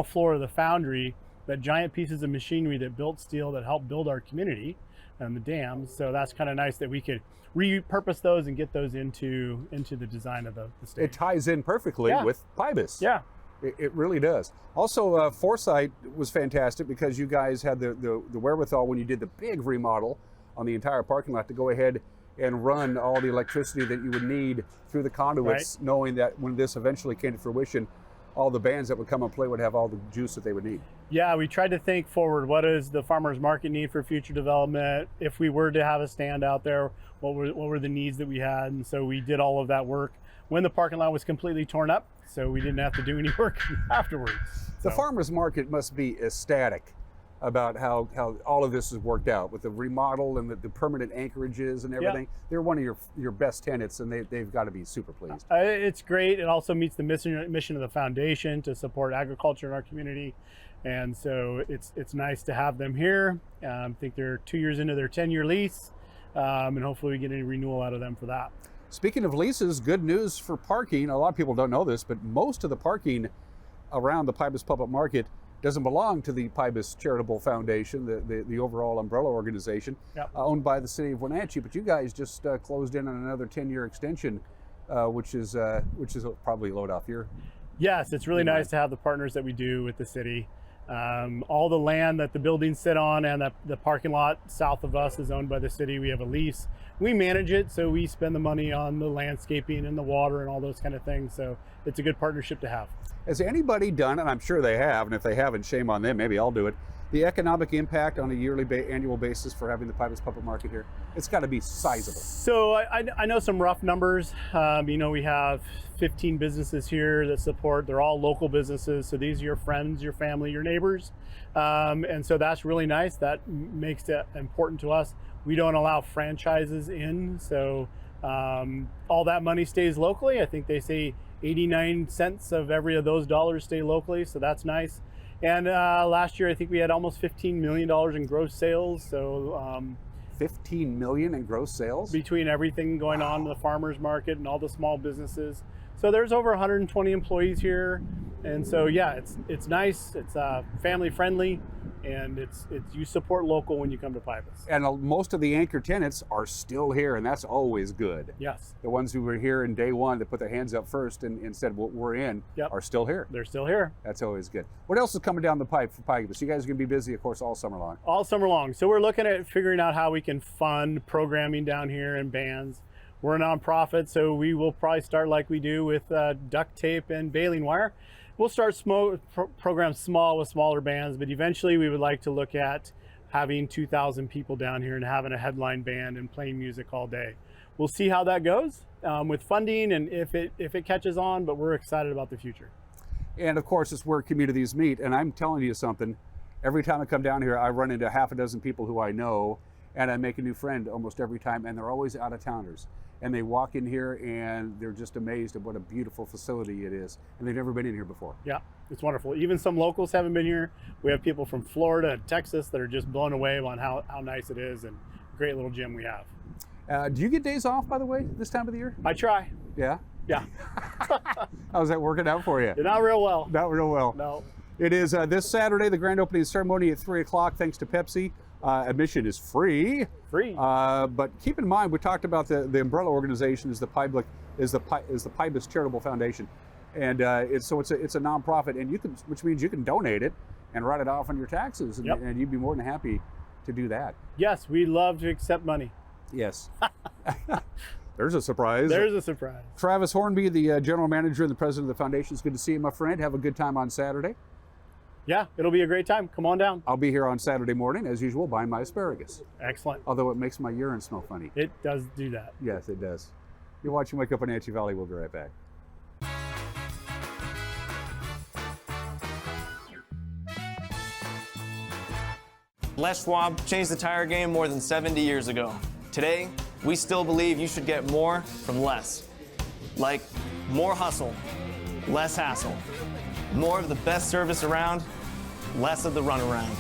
floor of the foundry, that giant pieces of machinery that built steel that helped build our community and the dams. So that's kind of nice that we could repurpose those and get those into the design of the stage. It ties in perfectly with PIBUS. Yeah. It really does. Also, foresight was fantastic because you guys had the wherewithal when you did the big remodel on the entire parking lot to go ahead and run all the electricity that you would need through the conduits, knowing that when this eventually came to fruition, all the bands that would come and play would have all the juice that they would need. Yeah, we tried to think forward. What does the farmers market need for future development? If we were to have a stand out there, what were the needs that we had? And so we did all of that work when the parking lot was completely torn up, so we didn't have to do any work afterwards. The farmers market must be ecstatic about how all of this has worked out with the remodel and the permanent anchorages and everything. Yeah. They're one of your best tenants, and they've got to be super pleased. It's great. It also meets the mission of the foundation to support agriculture in our community, and so it's nice to have them here. I think they're 2 years into their 10-year lease, and hopefully we get any renewal out of them for that. Speaking of leases, good news for parking. A lot of people don't know this, but most of the parking around the PIBUS Public Market doesn't belong to the PIBUS Charitable Foundation, the overall umbrella organization, owned by the city of Wenatchee. But you guys just closed in on another 10-year extension, which is probably load off your. Yes, it's really nice to have the partners that we do with the city. All the land that the buildings sit on and the parking lot south of us is owned by the city. We have a lease. We manage it, so we spend the money on the landscaping and the water and all those kind of things. So it's a good partnership to have. Has anybody done, and I'm sure they have, and if they haven't, shame on them, maybe I'll do it, the economic impact on a yearly annual basis for having the PIBUS Public Market here? It's got to be sizable. So I know some rough numbers. We have 15 businesses here that support. They're all local businesses, so these are your friends, your family, your neighbors, and so that's really nice. That makes it important to us. We don't allow franchises in, so all that money stays locally. I think they say 89 cents of every of those dollars stay locally, so that's nice. And last year I think we had almost $15 million in gross sales. So 15 million in gross sales between everything going on in the farmers market and all the small businesses. So there's over 120 employees here, and so yeah, it's nice. It's family friendly, and it's you support local when you come to PIBUS. And most of the anchor tenants are still here, and that's always good. Yes. The ones who were here in day one that put their hands up first and said what we're in are still here. They're still here. That's always good. What else is coming down the pipe for PIBUS? You guys are going to be busy, of course, all summer long. All summer long. So we're looking at figuring out how we can fund programming down here and bands. We're a nonprofit, so we will probably start like we do with duct tape and baling wire. We'll start programs small with smaller bands, but eventually we would like to look at having 2,000 people down here and having a headline band and playing music all day. We'll see how that goes with funding and if it catches on, but we're excited about the future. And of course, it's where communities meet. And I'm telling you something, every time I come down here, I run into half a dozen people who I know, and I make a new friend almost every time, and they're always out-of-towners. And they walk in here and they're just amazed at what a beautiful facility it is. And they've never been in here before. Yeah, it's wonderful. Even some locals haven't been here. We have people from Florida and Texas that are just blown away on how nice it is and great little gym we have. Do you get days off, by the way, this time of the year? I try. Yeah? Yeah. How's that working out for you? Not real well. Not real well. No. It is this Saturday, the grand opening ceremony at 3 o'clock, thanks to Pepsi. Admission is free. But keep in mind, we talked about the umbrella organization is the PIBUS Charitable Foundation, and it's a nonprofit, and which means you can donate it and write it off on your taxes, and you'd be more than happy to do that. Yes, we love to accept money. Yes. There's a surprise. There's a surprise. Travis Hornby, the general manager and the president of the foundation. It's good to see you, my friend. Have a good time on Saturday. Yeah, it'll be a great time. Come on down. I'll be here on Saturday morning, as usual, buying my asparagus. Excellent. Although it makes my urine smell funny. It does do that. Yes, it does. You're watching Wake Up Wenatchee Valley. We'll be right back. Les Schwab changed the tire game more than 70 years ago. Today, we still believe you should get more from less. Like more hustle, less hassle. More of the best service around, less of the runaround.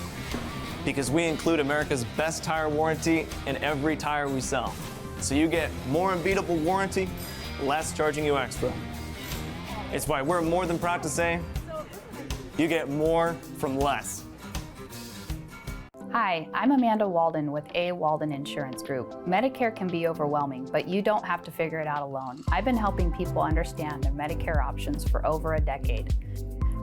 Because we include America's best tire warranty in every tire we sell. So you get more unbeatable warranty less charging you extra. It's why we're more than proud to say you get more from less. Hi, I'm Amanda Walden with A. Walden Insurance Group. Medicare can be overwhelming, but you don't have to figure it out alone. I've been helping people understand their Medicare options for over a decade.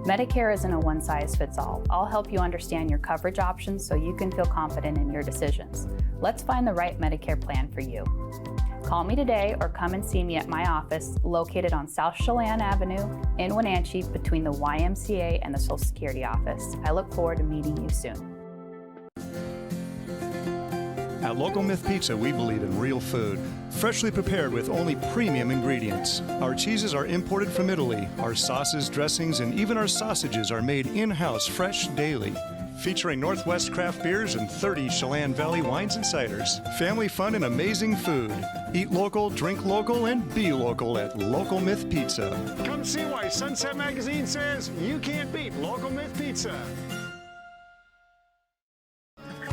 Medicare isn't a one-size-fits-all. I'll help you understand your coverage options so you can feel confident in your decisions. Let's find the right Medicare plan for you. Call me today or come and see me at my office located on South Chelan Avenue in Wenatchee between the YMCA and the Social Security office. I look forward to meeting you soon. At Local Myth Pizza, we believe in real food, freshly prepared with only premium ingredients. Our cheeses are imported from Italy. Our sauces, dressings, and even our sausages are made in-house fresh daily. Featuring Northwest craft beers and 30 Chelan Valley wines and ciders. Family fun and amazing food. Eat local, drink local, and be local at Local Myth Pizza. Come see why Sunset Magazine says you can't beat Local Myth Pizza.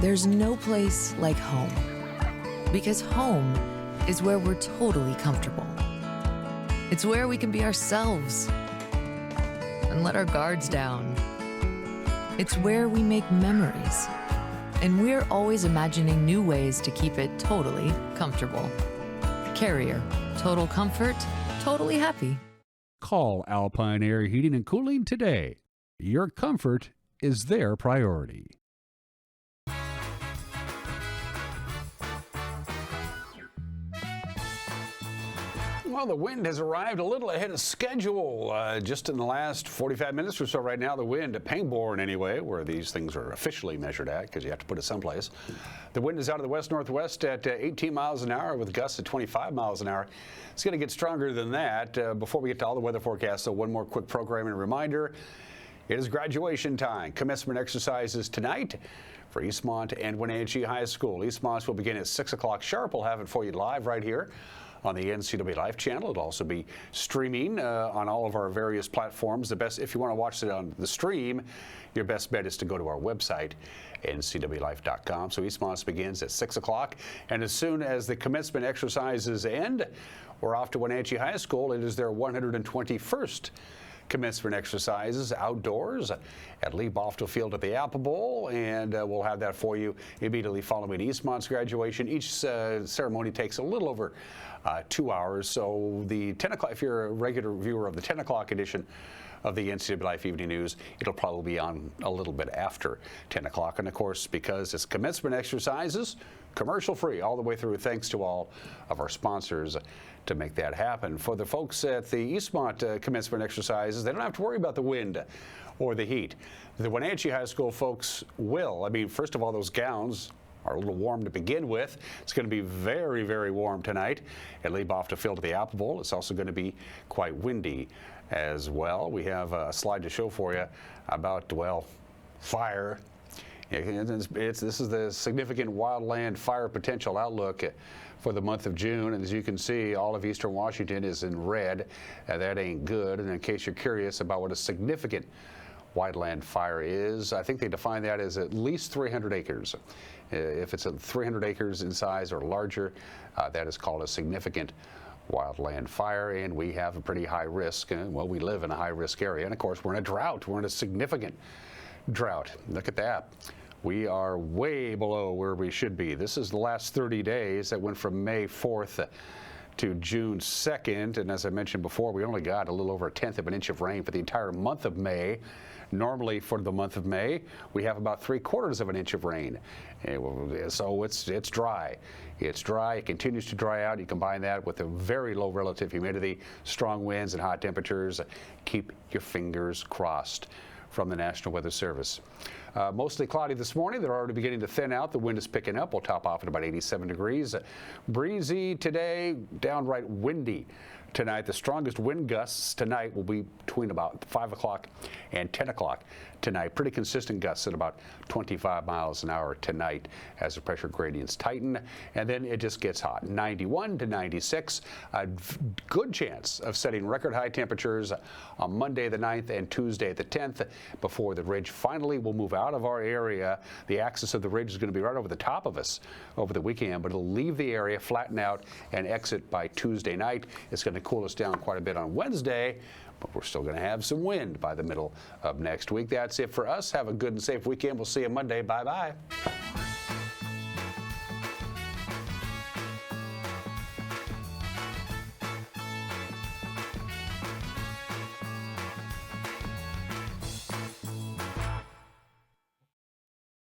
There's no place like home, because home is where we're totally comfortable. It's where we can be ourselves and let our guards down. It's where we make memories, and we're always imagining new ways to keep it totally comfortable. Carrier, total comfort, totally happy. Call Alpine Air Heating and Cooling today. Your comfort is their priority. Well, the wind has arrived a little ahead of schedule. Just in the last 45 minutes or so right now, the wind at Pangbourne anyway, where these things are officially measured at because you have to put it someplace. The wind is out of the west-northwest at 18 miles an hour with gusts at 25 miles an hour. It's going to get stronger than that. Before we get to all the weather forecasts, so one more quick programming reminder. It is graduation time. Commencement exercises tonight for Eastmont and Wenatchee High School. Eastmont will begin at 6 o'clock sharp. We'll have it for you live right here on the NCWLIFE channel. It'll also be streaming on all of our various platforms. The best, if you want to watch it on the stream, your best bet is to go to our website, ncwlife.com. So Eastmont begins at 6 o'clock, and as soon as the commencement exercises end, we're off to Wenatchee High School. It is their 121st commencement exercises outdoors at Lee Boftel Field at the Apple Bowl, and we'll have that for you immediately following Eastmont's graduation. Each ceremony takes a little over 2 hours, so the 10 o'clock, if you're a regular viewer of the 10 o'clock edition of the NCWLIFE Evening News, it'll probably be on a little bit after 10 o'clock. And of course, because it's commencement exercises, commercial free all the way through, thanks to all of our sponsors to make that happen. For the folks at the Eastmont commencement exercises, they don't have to worry about the wind or the heat. The Wenatchee High School folks will. I mean, first of all, those gowns are a little warm to begin with. It's going to be very, very warm tonight at Lee Boftel Field at the Apple Bowl. It's also going to be quite windy as well. We have a slide to show for you about, well, fire. This is the significant wildland fire potential outlook for the month of June. And as you can see, all of eastern Washington is in red. That ain't good. And in case you're curious about what a significant wildland fire is, I think they define that as at least 300 acres. If it's 300 acres in size or larger, that is called a significant wildland fire, and we have a pretty high risk. Well, we live in a high-risk area, and of course, we're in a drought. We're in a significant drought. Look at that. We are way below where we should be. This is the last 30 days that went from May 4th to June 2nd, and as I mentioned before, we only got a little over 1/10 of an inch of rain for the entire month of May. Normally for the month of May, we have about 3/4 of an inch of rain. So it's dry. It's dry. It continues to dry out. You combine that with a very low relative humidity, strong winds and hot temperatures. Keep your fingers crossed from the National Weather Service. Mostly cloudy this morning. They're already beginning to thin out. The wind is picking up. We'll top off at about 87 degrees. Breezy today, downright windy tonight. The strongest wind gusts tonight will be between about 5 o'clock and 10 o'clock tonight. Pretty consistent gusts at about 25 miles an hour tonight as the pressure gradients tighten. And then it just gets hot. 91 to 96. A good chance of setting record high temperatures on Monday the 9th and Tuesday the 10th before the ridge finally will move out of our area. The axis of the ridge is going to be right over the top of us over the weekend, but it'll leave the area, flatten out, and exit by Tuesday night. It's going to cool us down quite a bit on Wednesday, but we're still going to have some wind by the middle of next week. That's it for us. Have a good and safe weekend. We'll see you Monday. Bye-bye.